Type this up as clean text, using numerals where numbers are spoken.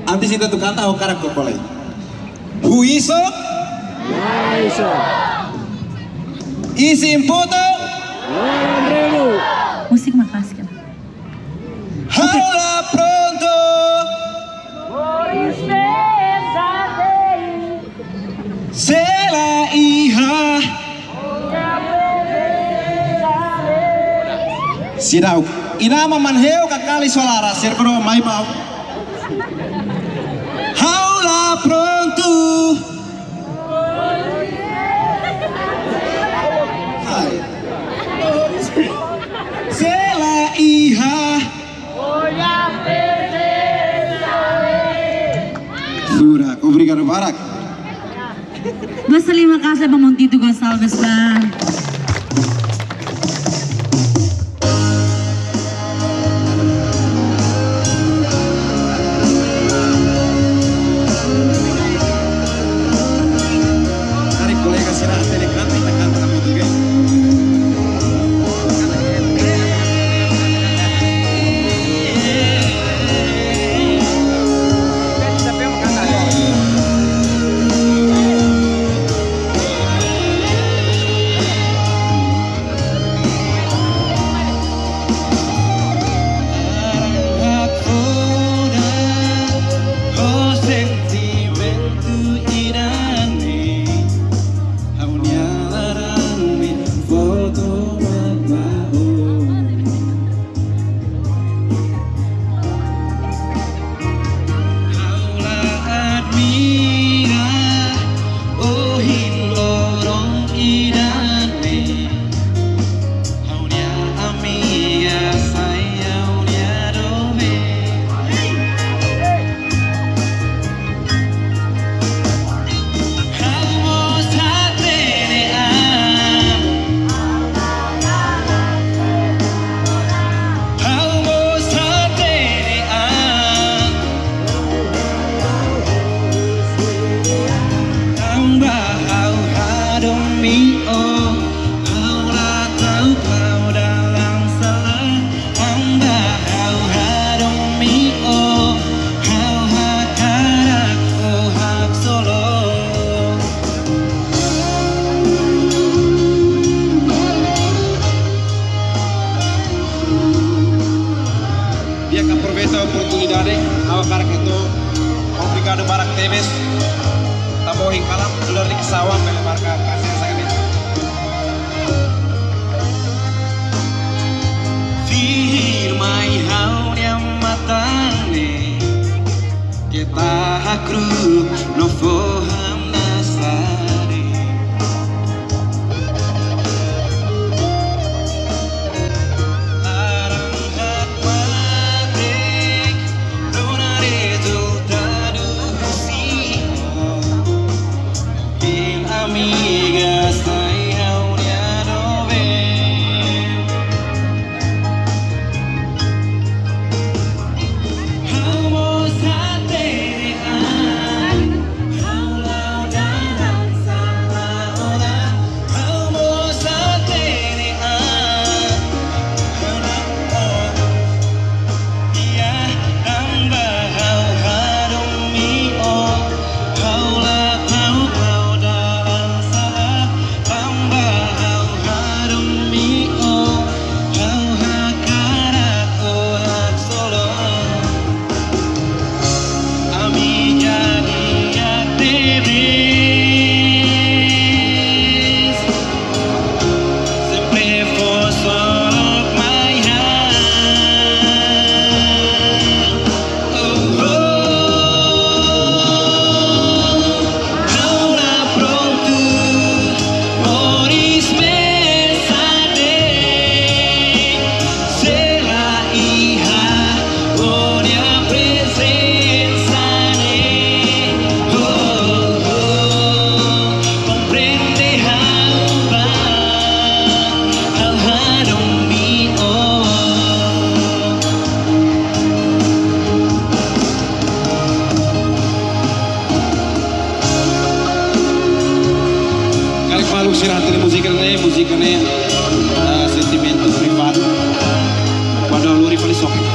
Antes itu tuh kanta o karak boleh. Huiso, isim foto, musik makasih. hala pronto, sela iha. Sidau, inama manheu kakali solara, serpro mai mau. Hala pronto. Hai. Sela iha. Sudah, obrigado Barak. Terima kasih Bang Montito Gonçalves Bang. Obrigado Barak Teves. Tamohing kalam ular di kesawang dari marka kasih saya ini. Firmai hau yang matane kita hakru no foham nasari. Musiknya sentimento privado quando lui rifà le socche.